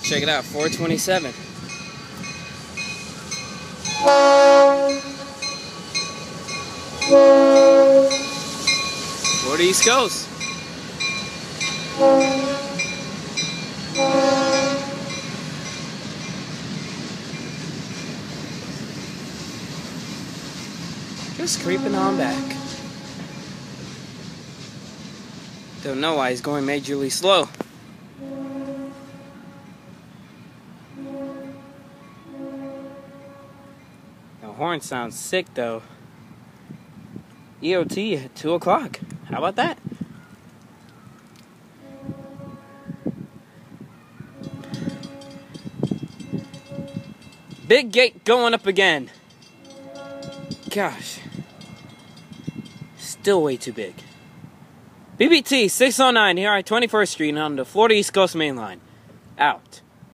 Check it out, 427. Florida East Coast. Just creeping on back. Don't know why he's going majorly slow. The horn sounds sick though. EOT at 2 o'clock. How about that? Big gate going up again. Gosh. Still way too big. BBT 609 here on 21st Street on the Florida East Coast Main Line. Out.